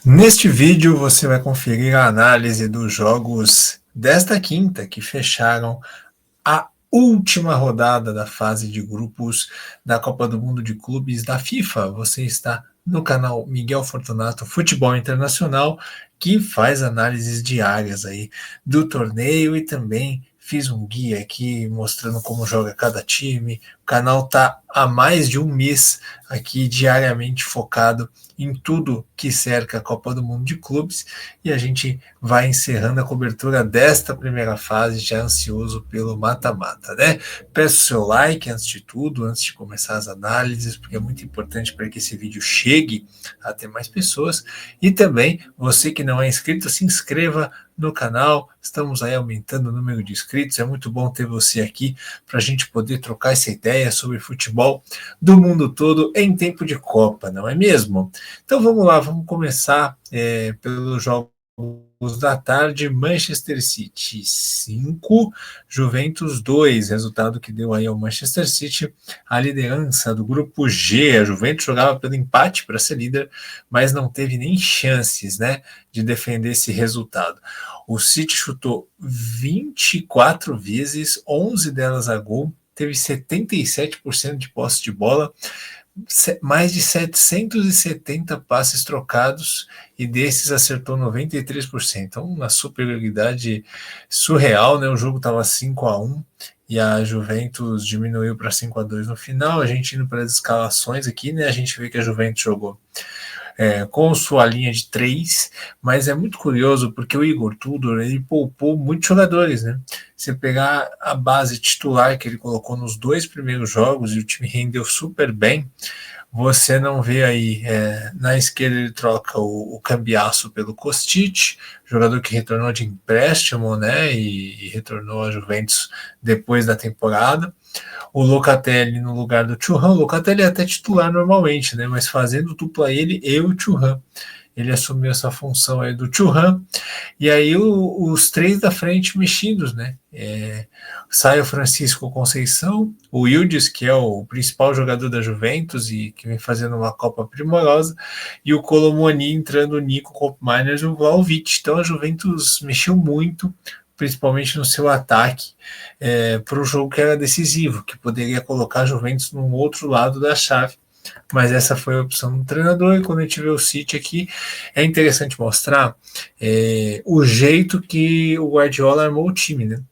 Neste vídeo você vai conferir a análise dos jogos desta quinta que fecharam a última rodada da fase de grupos da Copa do Mundo de Clubes da FIFA. Você está no canal Miguel Fortunato Futebol Internacional, que faz análises diárias aí do torneio e também fiz um guia aqui mostrando como joga cada time. O canal está há mais de um mês aqui diariamente focado em tudo que cerca a Copa do Mundo de Clubes e a gente vai encerrando a cobertura desta primeira fase, já ansioso pelo mata-mata, né? Peço seu like antes de tudo, antes de começar as análises, porque é muito importante para que esse vídeo chegue até mais pessoas. E também, você que não é inscrito, se inscreva no canal. Estamos aí aumentando o número de inscritos. É muito bom ter você aqui para a gente poder trocar essa ideia sobre futebol do mundo todo em tempo de Copa, não é mesmo? Então vamos lá, vamos começar pelos jogos da tarde. Manchester City 5, Juventus 2, resultado que deu aí ao Manchester City a liderança do grupo G. A Juventus jogava pelo empate para ser líder, mas não teve nem chances, né, de defender esse resultado. O City chutou 24 vezes, 11 delas a gol, teve 77% de posse de bola, mais de 770 passes trocados e desses acertou 93%. Então, uma superioridade surreal, né? O jogo estava 5-1 e a Juventus diminuiu para 5-2 no final. A gente indo para as escalações aqui, né? A gente vê que a Juventus jogou com sua linha de 3, mas é muito curioso porque o Igor Tudor ele poupou muitos jogadores, né? Você pegar a base titular que ele colocou nos 2 primeiros jogos e o time rendeu super bem, você não vê aí, na esquerda ele troca o Cambiasso pelo Kostic, jogador que retornou de empréstimo, né, e retornou à Juventus depois da temporada. O Locatelli no lugar do Thuram. O Locatelli é até titular normalmente, né, mas fazendo dupla ele e o Thuram. Ele assumiu essa função aí do Thuram, e aí os 3 da frente mexidos, né? Sai o Francisco Conceição, o Yildiz, que é o principal jogador da Juventus e que vem fazendo uma Copa primorosa, e o Colomoni entrando o Nico Koopmeiners e o Vlahovic. Então a Juventus mexeu muito, principalmente no seu ataque, para um jogo que era decisivo, que poderia colocar a Juventus num outro lado da chave. Mas essa foi a opção do treinador, e quando a gente vê o City aqui, é interessante mostrar o jeito que o Guardiola armou o time, né?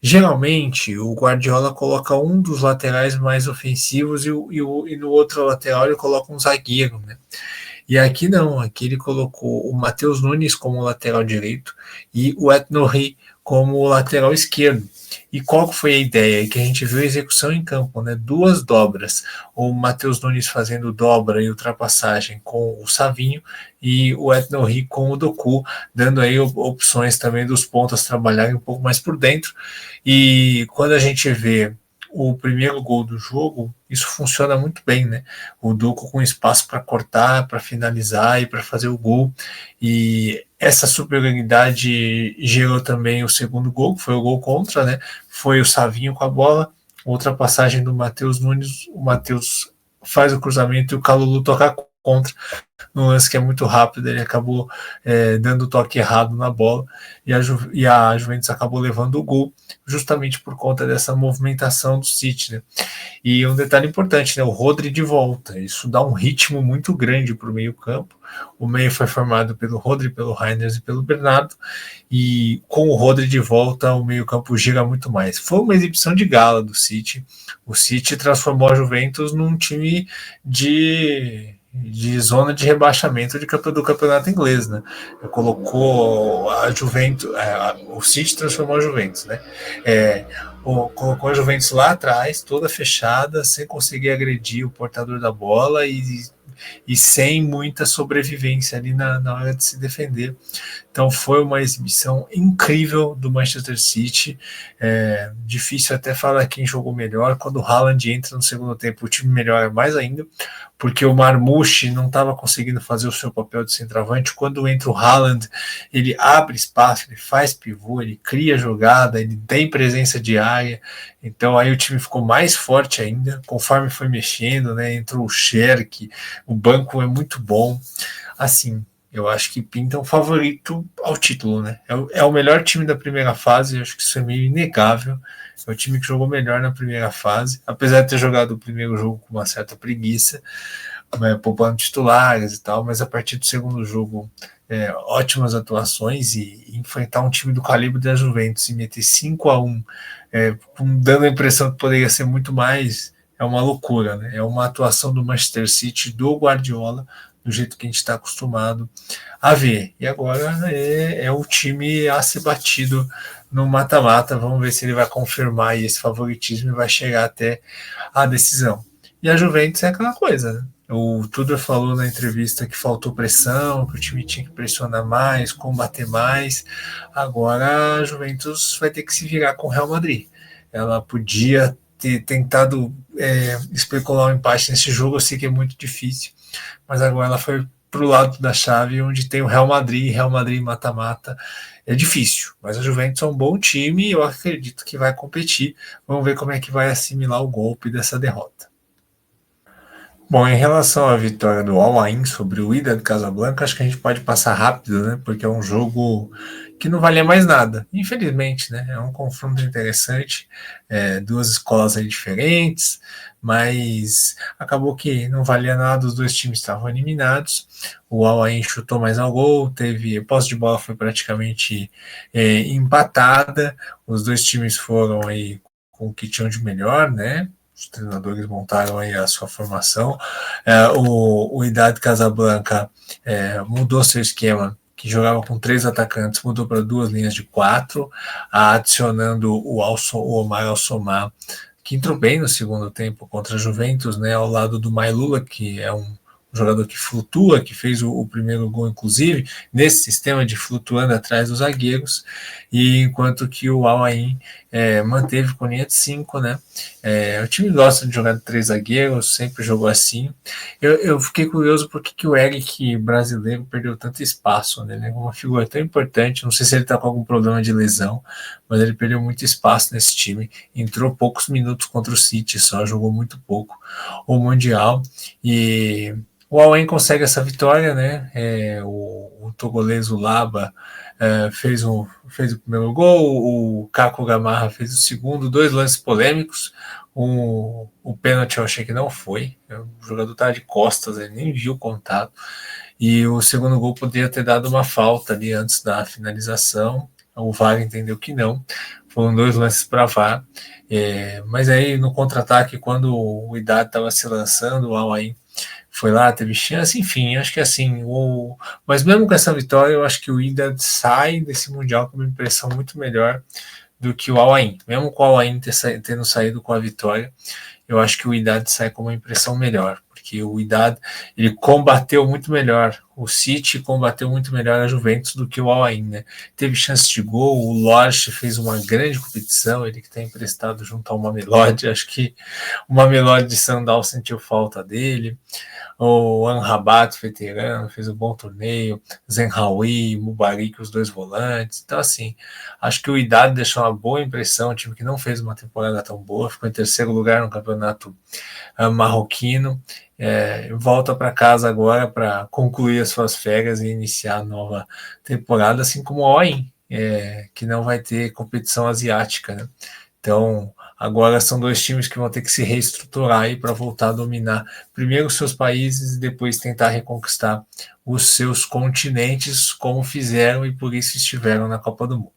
Geralmente, o Guardiola coloca um dos laterais mais ofensivos e no outro lateral ele coloca um zagueiro, né? E aqui não, aqui ele colocou o Matheus Nunes como lateral direito e o Eth-Nouri como lateral esquerdo. E qual foi a ideia? Que a gente viu a execução em campo, né? 2 dobras. O Matheus Nunes fazendo dobra e ultrapassagem com o Savinho e o Eth-Nouri com o Doku, dando aí opções também dos pontas trabalharem um pouco mais por dentro. E quando a gente vê o primeiro gol do jogo, isso funciona muito bem, né? O Doku com espaço para cortar, para finalizar e para fazer o gol. E essa superioridade gerou também o segundo gol, que foi o gol contra, né? Foi o Savinho com a bola, outra passagem do Matheus Nunes, o Matheus faz o cruzamento e o Kalulu toca contra, num lance que é muito rápido, ele acabou dando o toque errado na bola e a Juventus acabou levando o gol justamente por conta dessa movimentação do City, né? E um detalhe importante, né? O Rodri de volta, isso dá um ritmo muito grande para o meio campo. O meio foi formado pelo Rodri, pelo Reinders e pelo Bernardo, e com o Rodri de volta o meio campo gira muito mais. Foi uma exibição de gala do City. O City transformou a Juventus num time de zona de rebaixamento do campeonato inglês, né? Colocou a Juventus, o City transformou a Juventus, né? Colocou a Juventus lá atrás, toda fechada, sem conseguir agredir o portador da bola e sem muita sobrevivência ali na hora de se defender. Então foi uma exibição incrível do Manchester City. Difícil até falar quem jogou melhor. Quando o Haaland entra no segundo tempo, o time melhora mais ainda, porque o Marmouche não estava conseguindo fazer o seu papel de centroavante. Quando entra o Haaland, ele abre espaço, ele faz pivô, ele cria jogada, ele tem presença de área. Então aí o time ficou mais forte ainda, conforme foi mexendo, né? Entrou o Sherk, o banco é muito bom. Assim, eu acho que pinta um favorito ao título, né? É o melhor time da primeira fase, eu acho que isso é meio inegável. É o time que jogou melhor na primeira fase, apesar de ter jogado o primeiro jogo com uma certa preguiça, poupando titulares e tal, mas a partir do segundo jogo, ótimas atuações e enfrentar um time do calibre da Juventus e meter 5-1, dando a impressão que poderia ser muito mais, é uma loucura, né? É uma atuação do Manchester City, do Guardiola, do jeito que a gente está acostumado a ver. E agora é o time a ser batido no mata-mata. Vamos ver se ele vai confirmar esse favoritismo e vai chegar até a decisão. E a Juventus é aquela coisa, né? O Tudor falou na entrevista que faltou pressão, que o time tinha que pressionar mais, combater mais. Agora a Juventus vai ter que se virar com o Real Madrid. Ela podia ter tentado especular um empate nesse jogo, eu sei que é muito difícil, mas agora ela foi para o lado da chave onde tem o Real Madrid mata-mata. É difícil, mas a Juventus é um bom time e eu acredito que vai competir. Vamos ver como é que vai assimilar o golpe dessa derrota. Bom, em relação à vitória do Al Ain sobre o Wydad Casablanca, acho que a gente pode passar rápido, né? Porque é um jogo que não valia mais nada, infelizmente, né? É um confronto interessante, duas escolas aí diferentes, mas acabou que não valia nada, os dois times estavam eliminados. O Al Ain chutou mais ao gol, teve posse de bola, foi praticamente empatada. Os dois times foram aí com o que tinham de melhor, né? Os treinadores montaram aí a sua formação. O Wydad Casablanca mudou seu esquema, que jogava com 3 atacantes, mudou para 2 linhas de 4, adicionando o Omar Al-Somar, que entrou bem no segundo tempo contra a Juventus, né, ao lado do Mailula, que é um jogador que flutua, que fez o primeiro gol, inclusive, nesse sistema de flutuando atrás dos zagueiros, e enquanto que o Al Ain manteve com linha de 5, né? O time gosta de jogar de 3 zagueiros, sempre jogou assim. Eu fiquei curioso porque que o Eric brasileiro perdeu tanto espaço, né? Ele é uma figura tão importante, não sei se ele está com algum problema de lesão, mas ele perdeu muito espaço nesse time, entrou poucos minutos contra o City, só jogou muito pouco o Mundial, e o Al Ain consegue essa vitória, né? O togolês, o Laba, fez o primeiro gol, o Caco Gamarra fez o segundo, 2 lances polêmicos, o pênalti eu achei que não foi, o jogador estava de costas, ele nem viu o contato, e o segundo gol poderia ter dado uma falta ali antes da finalização, o VAR entendeu que não, foram 2 lances para VAR, mas aí no contra-ataque, quando o Wydad estava se lançando, o Al Ain foi lá, teve chance, enfim, acho que assim, mas mesmo com essa vitória, eu acho que o Wydad sai desse Mundial com uma impressão muito melhor do que o Al Ain, mesmo com o Al Ain tendo saído com a vitória, eu acho que o Wydad sai com uma impressão melhor, porque o Wydad, ele combateu muito melhor, o City combateu muito melhor a Juventus do que o Al Ain, né? Teve chance de gol, o Lorch fez uma grande competição, ele que está emprestado junto ao Mamelodi, acho que o Mamelodi de Sandal sentiu falta dele, o Amrabat, veterano, fez um bom torneio, Zenhaoui, Mubarak, os 2 volantes. Então, assim, acho que o Wydad deixou uma boa impressão, um time que não fez uma temporada tão boa, ficou em 3º lugar no campeonato marroquino, volta para casa agora para concluir as suas férias e iniciar a nova temporada, assim como o Al Ain, que não vai ter competição asiática, né? Então, agora são 2 times que vão ter que se reestruturar aí para voltar a dominar primeiro os seus países e depois tentar reconquistar os seus continentes, como fizeram e por isso estiveram na Copa do Mundo.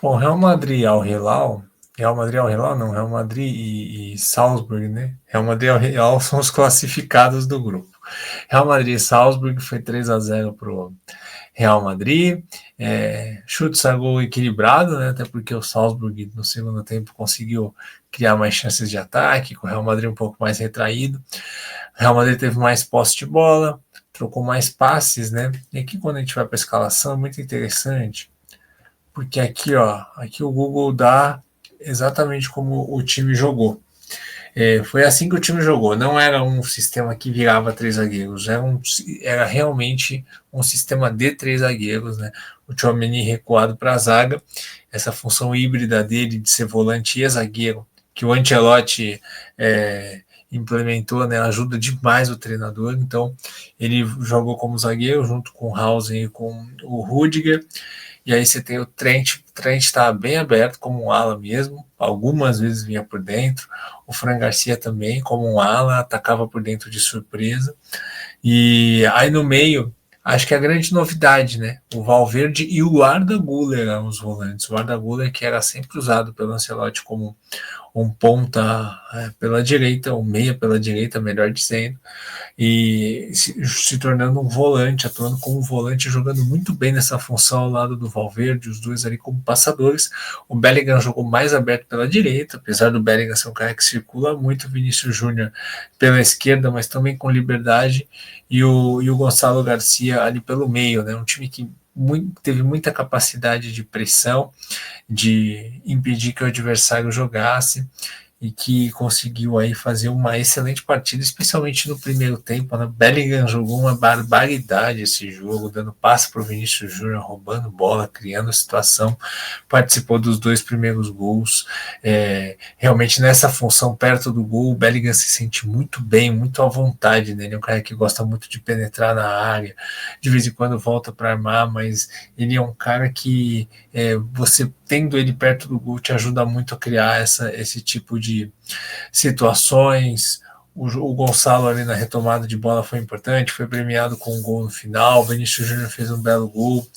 Bom, Real Madrid ao Hilal não, Real Madrid e Salzburg, né? Real Madrid ao Hilal são os classificados do grupo. Real Madrid e Salzburg foi 3-0 para o Real Madrid, chutes a gol equilibrado, né, até porque o Salzburg no segundo tempo conseguiu criar mais chances de ataque, com o Real Madrid um pouco mais retraído. O Real Madrid teve mais posse de bola, trocou mais passes, né? E aqui quando a gente vai para a escalação é muito interessante, porque aqui o Google dá exatamente como o time jogou. Foi assim que o time jogou, não era um sistema que virava 3 zagueiros, era realmente um sistema de 3 zagueiros, né? O Tchouaméni recuado para a zaga, essa função híbrida dele de ser volante e zagueiro, que o Ancelotti implementou, né, ajuda demais o treinador, então ele jogou como zagueiro junto com o Hausen e com o Rudiger. E aí você tem o Trent está bem aberto como um ala mesmo, algumas vezes vinha por dentro. O Fran Garcia também como um ala, atacava por dentro de surpresa. E aí no meio, acho que a grande novidade, né? O Valverde e o Arda Güler eram os volantes. O Arda Güler que era sempre usado pelo Ancelotti como um ponta pela direita, um meia pela direita, melhor dizendo, e se tornando um volante, atuando como um volante, jogando muito bem nessa função ao lado do Valverde, os dois ali como passadores. O Bellingham jogou mais aberto pela direita, apesar do Bellingham ser um cara que circula muito, o Vinícius Júnior pela esquerda, mas também com liberdade, e o Gonçalo Garcia ali pelo meio, né? Um time que teve muita capacidade de pressão, de impedir que o adversário jogasse e que conseguiu aí fazer uma excelente partida, especialmente no primeiro tempo, né? Bellingham jogou uma barbaridade esse jogo, dando passe para o Vinícius Júnior, roubando bola, criando situação, participou dos 2 primeiros gols, realmente nessa função perto do gol, o Bellingham se sente muito bem, muito à vontade, né? Ele é um cara que gosta muito de penetrar na área, de vez em quando volta para armar, mas ele é um cara que você tendo ele perto do gol te ajuda muito a criar esse tipo de situações. O Gonçalo ali na retomada de bola foi importante, foi premiado com um gol no final, o Vinícius Júnior fez um belo gol.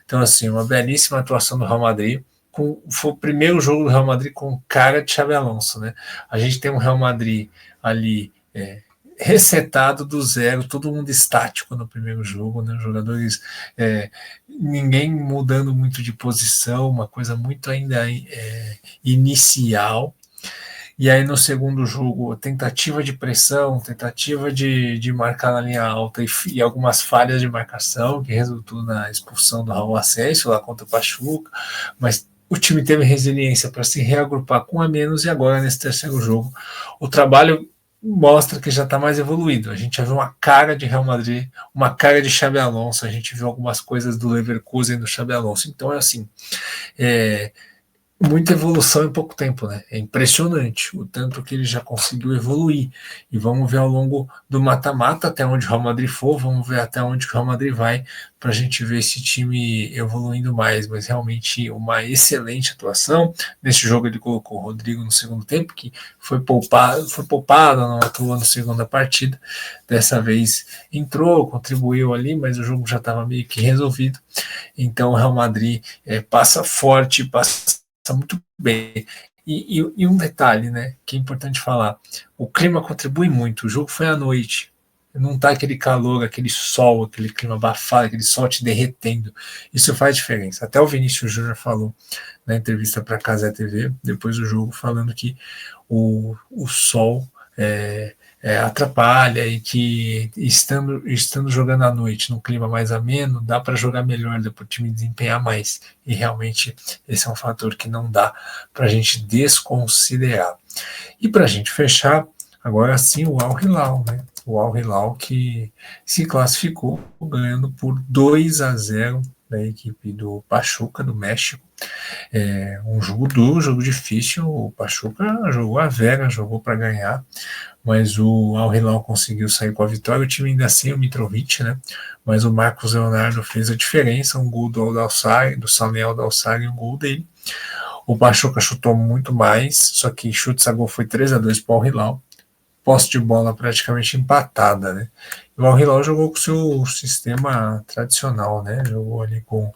Então, assim, uma belíssima atuação do Real Madrid. Foi o primeiro jogo do Real Madrid com cara de Xabi Alonso, né? A gente tem um Real Madrid ali resetado do zero, todo mundo estático no primeiro jogo, né? Os jogadores, ninguém mudando muito de posição, uma coisa muito ainda inicial. E aí no segundo jogo, tentativa de pressão, tentativa de marcar na linha alta e algumas falhas de marcação, que resultou na expulsão do Raul Asensio lá contra o Pachuca, mas o time teve resiliência para se reagrupar com a menos, e agora nesse terceiro jogo o trabalho mostra que já está mais evoluído. A gente já viu uma cara de Real Madrid, uma cara de Xabi Alonso, a gente viu algumas coisas do Leverkusen do Xabi Alonso. Então é assim, muita evolução em pouco tempo, né? É impressionante o tanto que ele já conseguiu evoluir. E vamos ver ao longo do mata-mata até onde o Real Madrid for, vamos ver até onde o Real Madrid vai, para a gente ver esse time evoluindo mais. Mas realmente uma excelente atuação. Nesse jogo ele colocou o Rodrigo no segundo tempo, que foi poupado, não atuou na segunda partida. Dessa vez entrou, contribuiu ali, mas o jogo já estava meio que resolvido. Então o Real Madrid passa forte, passa muito bem. E um detalhe, né, que é importante falar: o clima contribui muito. O jogo foi à noite, não tá aquele calor, aquele sol, aquele clima abafado, aquele sol te derretendo. Isso faz diferença. Até o Vinícius Júnior falou na entrevista para a Cazé TV, depois do jogo, falando que o sol atrapalha e que estando jogando à noite num clima mais ameno, dá para jogar melhor, dá para o time desempenhar mais. E realmente esse é um fator que não dá para a gente desconsiderar. E para a gente fechar, agora sim o Al Hilal, né? O Al Hilal que se classificou ganhando por 2-0 da equipe do Pachuca, do México. Um jogo duro, jogo difícil. O Pachuca jogou a vera, jogou para ganhar, mas o Al Hilal conseguiu sair com a vitória. O time ainda sem o Mitrovic, né? Mas o Marcos Leonardo fez a diferença, um gol do Aldalsari, do Samuel Aldalsari, um gol dele. O Pachuca chutou muito mais, só que chutes a gol foi 3-2 para o Al Hilal. Posse de bola praticamente empatada, né? O Al Hilal jogou com o seu sistema tradicional, né? Jogou ali com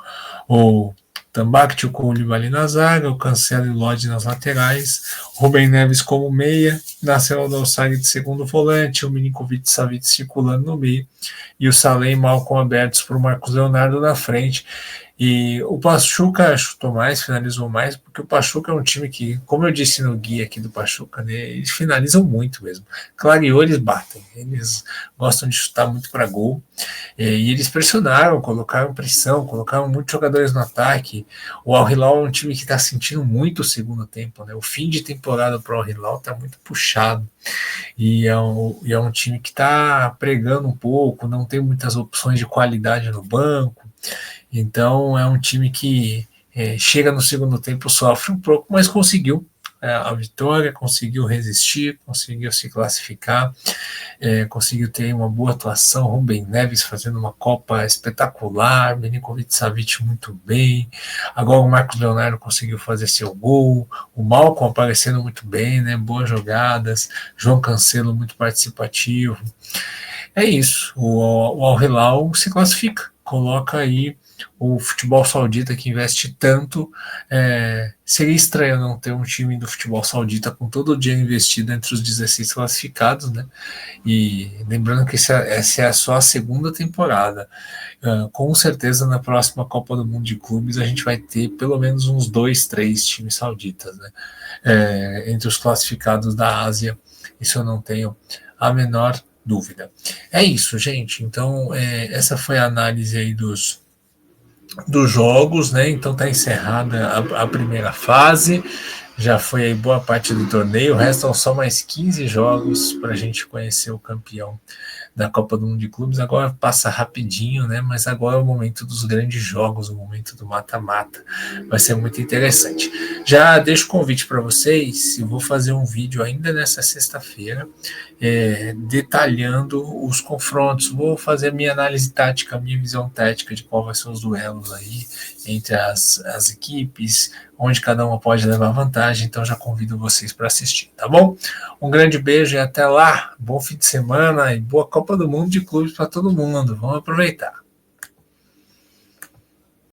o Tambaqui, o Koulibaly na zaga, o Cancelo e o Lodge nas laterais, o Rubem Neves como meia, Nasser Aldalsari de segundo volante, o Milinkovic-Savic circulando no meio, e o Saleh e Malcom abertos para o Marcos Leonardo na frente. E o Pachuca chutou mais, finalizou mais, porque o Pachuca é um time que, como eu disse no guia aqui do Pachuca, né, eles finalizam muito mesmo. Clareou, eles batem, eles gostam de chutar muito para gol, e eles pressionaram, colocaram pressão, colocaram muitos jogadores no ataque. O Al Hilal é um time que está sentindo muito o segundo tempo, né? O fim de temporada para o Al Hilal está muito puxado, e é um time que está pregando um pouco, não tem muitas opções de qualidade no banco. Então é um time que chega no segundo tempo, sofre um pouco, mas conseguiu a vitória, conseguiu resistir, conseguiu se classificar, conseguiu ter uma boa atuação. Rubem Neves fazendo uma Copa espetacular, Milinkovic Savic muito bem. Agora o Marcos Leonardo conseguiu fazer seu gol, o Malcom aparecendo muito bem, né? Boas jogadas, João Cancelo muito participativo. É isso, o Al Hilal se classifica, coloca aí o futebol saudita que investe tanto. Seria estranho não ter um time do futebol saudita com todo o dinheiro investido entre os 16 classificados, né? E lembrando que essa é só a segunda temporada. Com certeza na próxima Copa do Mundo de Clubes a gente vai ter pelo menos uns 2, 3 times sauditas, né? Entre os classificados da Ásia, isso eu não tenho a menor dúvida. É isso, gente. Então, essa foi a análise aí dos jogos, né? Então tá encerrada a primeira fase. Já foi aí boa parte do torneio. Restam só mais 15 jogos para a gente conhecer o campeão da Copa do Mundo de Clubes. Agora passa rapidinho, né? Mas agora é o momento dos grandes jogos, o momento do mata-mata. Vai ser muito interessante. Já deixo o convite para vocês. Eu vou fazer um vídeo ainda nessa sexta-feira, detalhando os confrontos. Vou fazer a minha análise tática, a minha visão tática de qual vai ser os duelos aí entre as equipes, onde cada uma pode levar vantagem. Então já convido vocês para assistir, tá bom? Um grande beijo e até lá. Bom fim de semana e boa Copa do Mundo de Clubes para todo mundo. Vamos aproveitar.